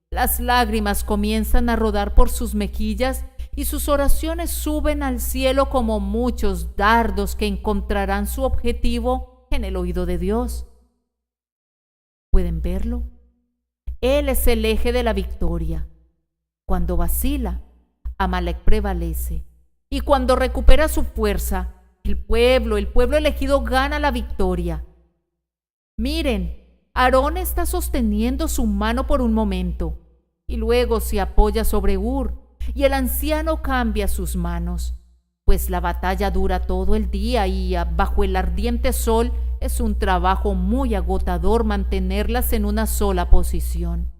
Las lágrimas comienzan a rodar por sus mejillas y sus oraciones suben al cielo como muchos dardos que encontrarán su objetivo en el oído de Dios. ¿Pueden verlo? Él es el eje de la victoria. Cuando vacila, Amalek prevalece. Y cuando recupera su fuerza, el pueblo elegido gana la victoria. Miren, Aarón está sosteniendo su mano por un momento y luego se apoya sobre Hur y el anciano cambia sus manos, pues la batalla dura todo el día y bajo el ardiente sol es un trabajo muy agotador mantenerlas en una sola posición.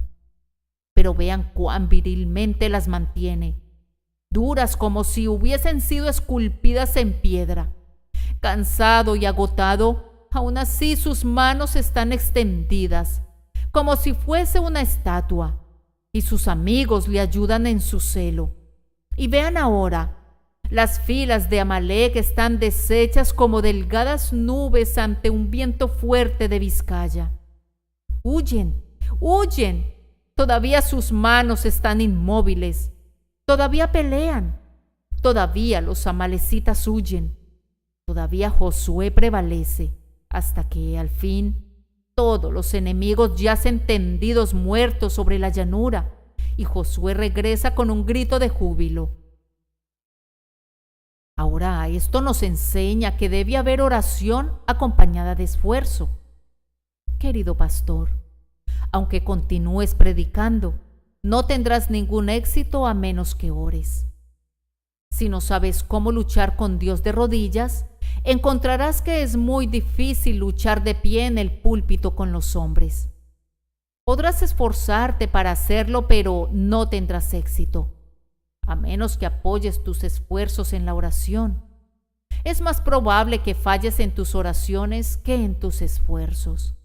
Pero vean cuán virilmente las mantiene, duras como si hubiesen sido esculpidas en piedra. Cansado y agotado, aún así sus manos están extendidas, como si fuese una estatua, y sus amigos le ayudan en su celo. Y vean ahora, las filas de Amalek están deshechas como delgadas nubes ante un viento fuerte de Vizcaya. Huyen, huyen. Todavía sus manos están inmóviles. Todavía pelean. Todavía los amalecitas huyen. Todavía Josué prevalece, hasta que, al fin, todos los enemigos yacen tendidos muertos sobre la llanura, y Josué regresa con un grito de júbilo. Ahora, esto nos enseña que debe haber oración acompañada de esfuerzo. Querido pastor, aunque continúes predicando, no tendrás ningún éxito a menos que ores. Si no sabes cómo luchar con Dios de rodillas, encontrarás que es muy difícil luchar de pie en el púlpito con los hombres. Podrás esforzarte para hacerlo, pero no tendrás éxito, a menos que apoyes tus esfuerzos en la oración. Es más probable que falles en tus oraciones que en tus esfuerzos.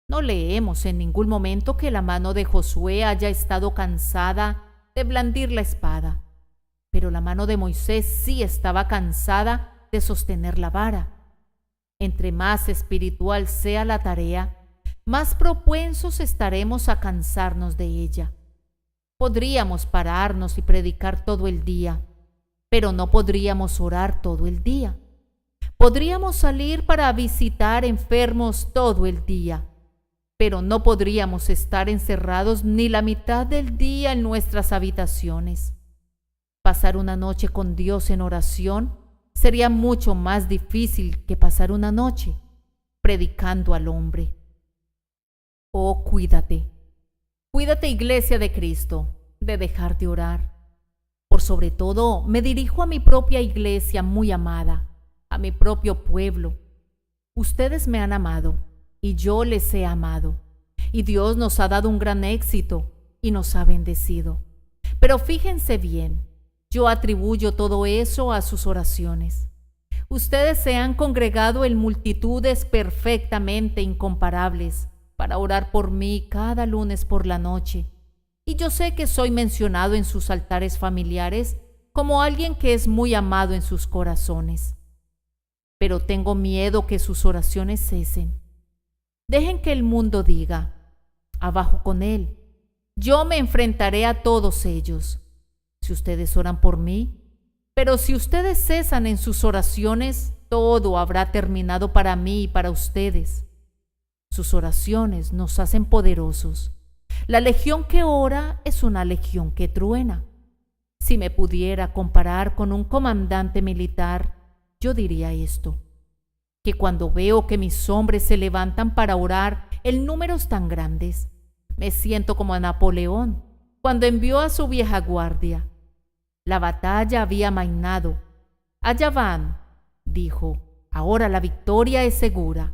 No leemos en ningún momento que la mano de Josué haya estado cansada de blandir la espada, pero la mano de Moisés sí estaba cansada de sostener la vara. Entre más espiritual sea la tarea, más propensos estaremos a cansarnos de ella. Podríamos pararnos y predicar todo el día, pero no podríamos orar todo el día. Podríamos salir para visitar enfermos todo el día, pero no podríamos estar encerrados ni la mitad del día en nuestras habitaciones. Pasar una noche con Dios en oración sería mucho más difícil que pasar una noche predicando al hombre. Oh, cuídate, Iglesia de Cristo, de dejar de orar. Por sobre todo, me dirijo a mi propia iglesia muy amada, a mi propio pueblo. Ustedes me han amado y yo les he amado, y Dios nos ha dado un gran éxito y nos ha bendecido. Pero fíjense bien, yo atribuyo todo eso a sus oraciones. Ustedes se han congregado en multitudes perfectamente incomparables para orar por mí cada lunes por la noche, y yo sé que soy mencionado en sus altares familiares como alguien que es muy amado en sus corazones. Pero tengo miedo que sus oraciones cesen. Dejen que el mundo diga, abajo con él, yo me enfrentaré a todos ellos. Si ustedes oran por mí, pero si ustedes cesan en sus oraciones, todo habrá terminado para mí y para ustedes. Sus oraciones nos hacen poderosos. La legión que ora es una legión que truena. Si me pudiera comparar con un comandante militar, yo diría esto, que cuando veo que mis hombres se levantan para orar en números tan grandes, me siento como a Napoleón cuando envió a su vieja guardia. La batalla había amainado. Allá van, dijo, ahora la victoria es segura.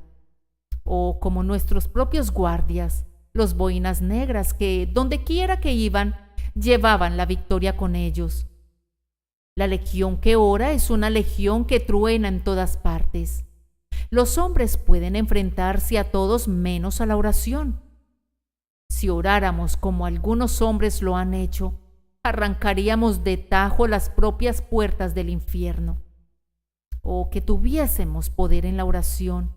O como nuestros propios guardias, los boinas negras que, donde quiera que iban, llevaban la victoria con ellos. La legión que ora es una legión que truena en todas partes. Los hombres pueden enfrentarse a todos menos a la oración. Si oráramos como algunos hombres lo han hecho, arrancaríamos de tajo las propias puertas del infierno. Oh, que tuviésemos poder en la oración.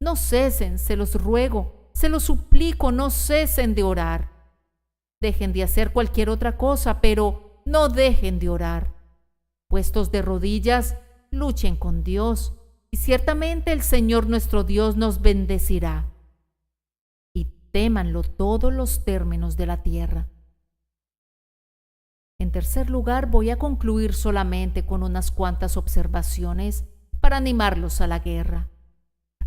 No cesen, se los ruego, se los suplico, no cesen de orar. Dejen de hacer cualquier otra cosa, pero no dejen de orar. Puestos de rodillas, luchen con Dios, y ciertamente el Señor nuestro Dios nos bendecirá. Y témanlo todos los términos de la tierra. En tercer lugar, voy a concluir solamente con unas cuantas observaciones para animarlos a la guerra.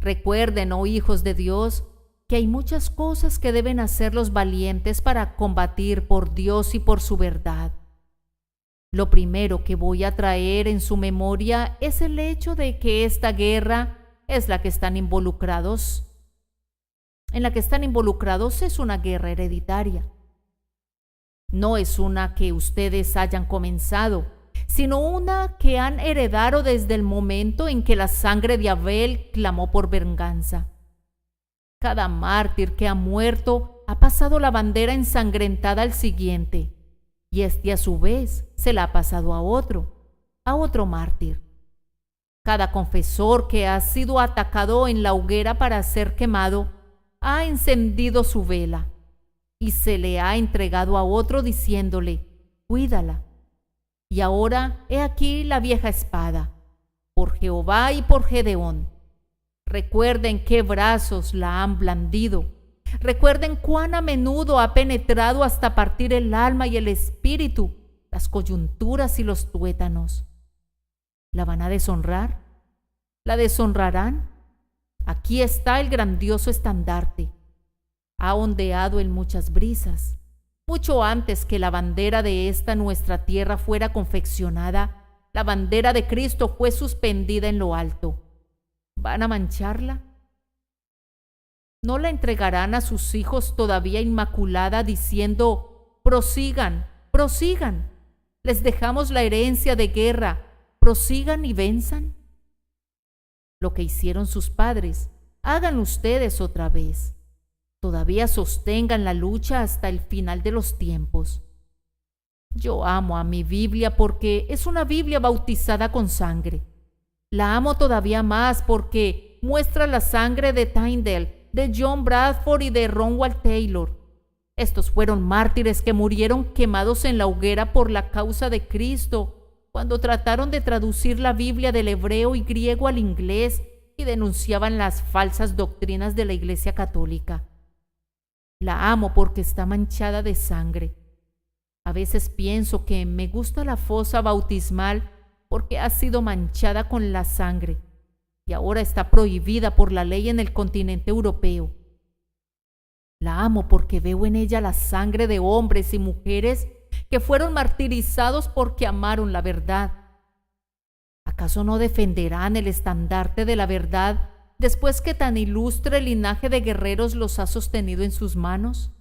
Recuerden, oh hijos de Dios, que hay muchas cosas que deben hacer los valientes para combatir por Dios y por su verdad. Lo primero que voy a traer en su memoria es el hecho de que esta guerra es la que están involucrados. En la que están involucrados es una guerra hereditaria. No es una que ustedes hayan comenzado, sino una que han heredado desde el momento en que la sangre de Abel clamó por venganza. Cada mártir que ha muerto ha pasado la bandera ensangrentada al siguiente, y este a su vez se la ha pasado a otro mártir. Cada confesor que ha sido atacado en la hoguera para ser quemado ha encendido su vela y se le ha entregado a otro diciéndole, cuídala. Y ahora he aquí la vieja espada, por Jehová y por Gedeón. Recuerden qué brazos la han blandido. Recuerden cuán a menudo ha penetrado hasta partir el alma y el espíritu, las coyunturas y los tuétanos. ¿La van a deshonrar? ¿La deshonrarán? Aquí está el grandioso estandarte. Ha ondeado en muchas brisas. Mucho antes que la bandera de esta nuestra tierra fuera confeccionada, la bandera de Cristo fue suspendida en lo alto. ¿Van a mancharla? ¿No la entregarán a sus hijos todavía inmaculada diciendo, prosigan, prosigan, les dejamos la herencia de guerra, prosigan y venzan? Lo que hicieron sus padres, háganlo ustedes otra vez. Todavía sostengan la lucha hasta el final de los tiempos. Yo amo a mi Biblia porque es una Biblia bautizada con sangre. La amo todavía más porque muestra la sangre de Tyndale, de John Bradford y de Ronald Taylor. Estos fueron mártires que murieron quemados en la hoguera por la causa de Cristo cuando trataron de traducir la Biblia del hebreo y griego al inglés y denunciaban las falsas doctrinas de la Iglesia Católica. La amo porque está manchada de sangre. A veces pienso que me gusta la fosa bautismal porque ha sido manchada con la sangre y ahora está prohibida por la ley en el continente europeo. La amo porque veo en ella la sangre de hombres y mujeres que fueron martirizados porque amaron la verdad. ¿Acaso no defenderán el estandarte de la verdad después que tan ilustre linaje de guerreros los ha sostenido en sus manos?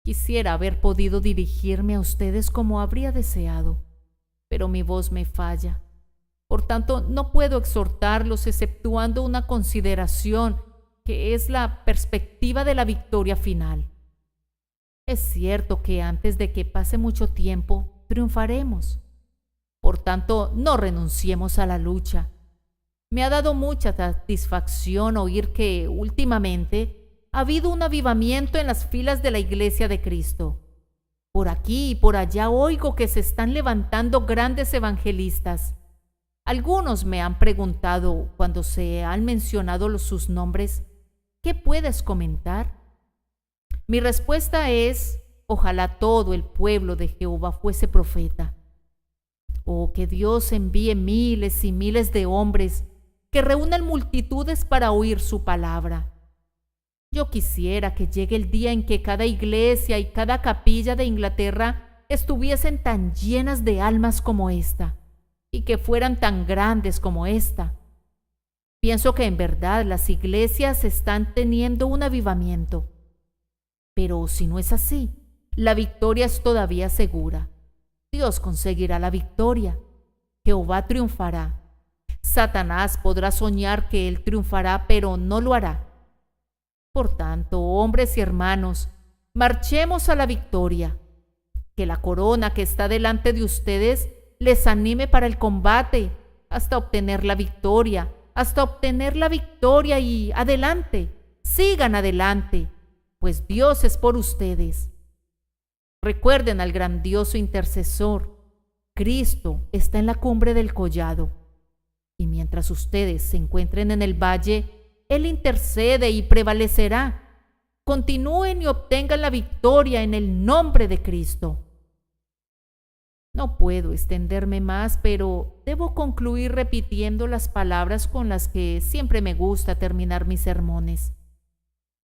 Quisiera haber podido dirigirme a ustedes como habría deseado, pero mi voz me falla. Por tanto, no puedo exhortarlos exceptuando una consideración que es la perspectiva de la victoria final. Es cierto que antes de que pase mucho tiempo, triunfaremos. Por tanto, no renunciemos a la lucha. Me ha dado mucha satisfacción oír que últimamente ha habido un avivamiento en las filas de la Iglesia de Cristo. Por aquí y por allá oigo que se están levantando grandes evangelistas. Algunos me han preguntado, cuando se han mencionado sus nombres, ¿qué puedes comentar? Mi respuesta es, ojalá todo el pueblo de Jehová fuese profeta. Oh, que Dios envíe miles y miles de hombres que reúnan multitudes para oír su palabra. Yo quisiera que llegue el día en que cada iglesia y cada capilla de Inglaterra estuviesen tan llenas de almas como esta, y que fueran tan grandes como esta. Pienso que en verdad las iglesias están teniendo un avivamiento. Pero si no es así, la victoria es todavía segura. Dios conseguirá la victoria. Jehová triunfará. Satanás podrá soñar que él triunfará, pero no lo hará. Por tanto, hombres y hermanos, marchemos a la victoria. Que la corona que está delante de ustedes les anime para el combate, hasta obtener la victoria, y adelante, sigan adelante, pues Dios es por ustedes. Recuerden al grandioso intercesor. Cristo está en la cumbre del collado, y mientras ustedes se encuentren en el valle, Él intercede y prevalecerá. Continúen y obtengan la victoria en el nombre de Cristo. No puedo extenderme más, pero debo concluir repitiendo las palabras con las que siempre me gusta terminar mis sermones.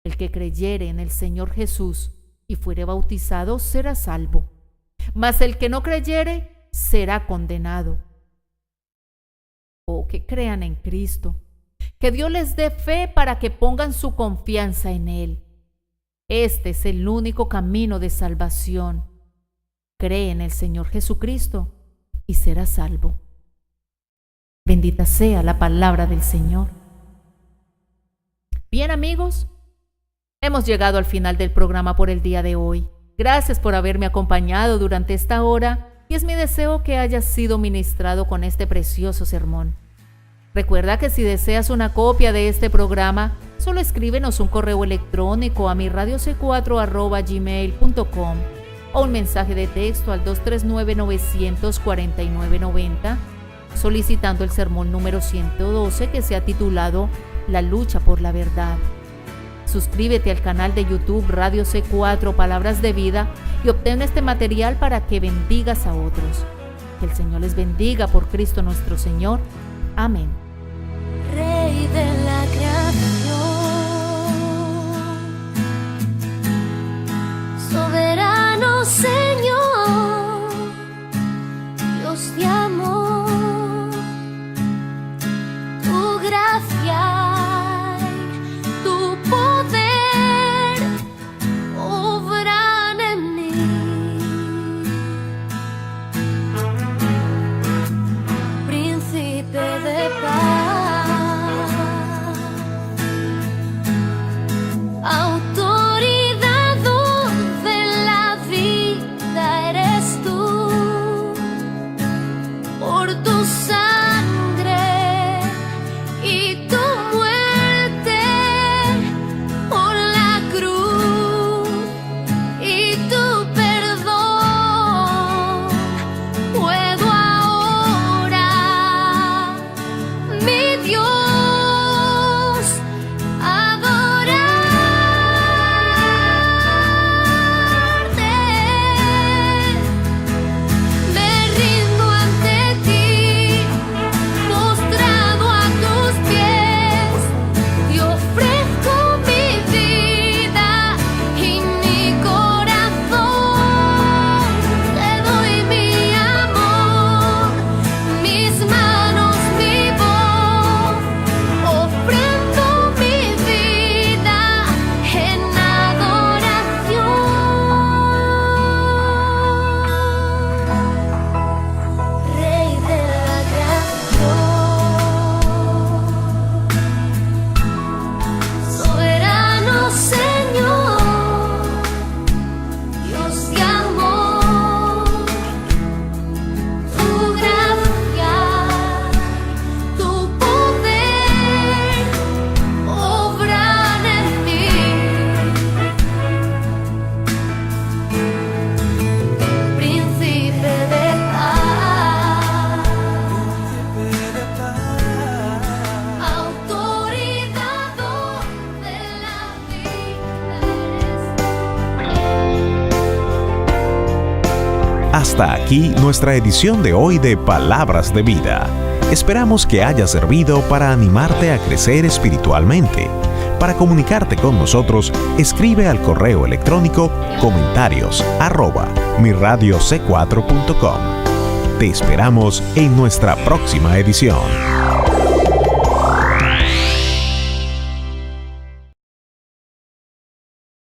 El que creyere en el Señor Jesús y fuere bautizado será salvo, mas el que no creyere será condenado. Oh, que crean en Cristo, que Dios les dé fe para que pongan su confianza en Él. Este es el único camino de salvación. Cree en el Señor Jesucristo y serás salvo. Bendita sea la palabra del Señor. Bien, amigos, hemos llegado al final del programa por el día de hoy. Gracias por haberme acompañado durante esta hora y es mi deseo que hayas sido ministrado con este precioso sermón. Recuerda que si deseas una copia de este programa, solo escríbenos un correo electrónico a mirradioc4@gmail.com o un mensaje de texto al 239-949-90 solicitando el sermón número 112 que se ha titulado La lucha por la verdad. Suscríbete al canal de YouTube Radio C4 Palabras de Vida y obtén este material para que bendigas a otros. Que el Señor les bendiga por Cristo nuestro Señor. Amén. Rey de la creación, soberano Señor, Dios de amor, tu gracia y tu poder obran en mí. Príncipe de paz, autoridad de la vida eres tú, por tu sangre y tu muerte, por la cruz y tu perdón, puedo ahora, mi Dios, adorarte. Me rindo ante ti, postrado a tus pies, te ofrezco mi vida y mi corazón, te doy mi amor, mis manos, mi voz, ofrendo mi vida en adoración. Rey de la creación, soberano Señor, Dios de amor, tu gracia, tu poder obran en mí. Príncipe de paz, autoridad de la vida eres. Hasta aquí nuestra edición de hoy de Palabras de Vida. Esperamos que haya servido para animarte a crecer espiritualmente. Para comunicarte con nosotros, escribe al correo electrónico comentarios@mirradioc4.com. Te esperamos en nuestra próxima edición.